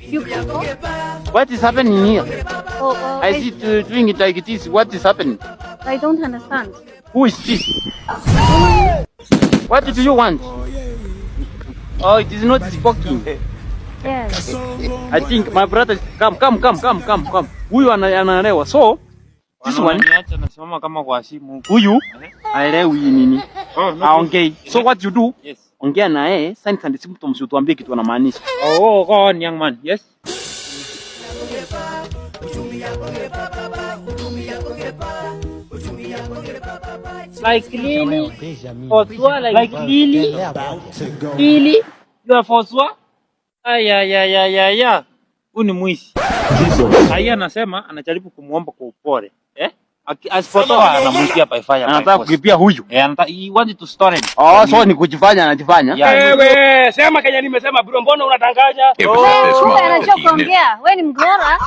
You people? What is happening here? I I see you doing it like this. What is happening? I don't understand. Who is this? What do you want? Oh, it is not spoken. Yes. I think my brother, come. Huyu anaelewa. So, this one, Niacha nasimama kama kwa simu. huyu haelewi nini. Aongei. So what you do? Yes. Ongea na yeye, signs and symptoms utuambie kitu anamaanisha. Oh, go on young man. Yes. Like Lily. Foswa like Lily. Lily. You are Foswa? Aya. Huyu ni mwizi. Haya anasema anajaribu kumuomba kwa upole. Asipotoa anamwibia by fire. Anataka kukipia huyu. He wanted to store him. Oh, so ni kujifanya anajifanya. Wewe sema Kenya nimesema bro, mbona unadanganya? Wewe unajua kuongea. Wewe ni mgora.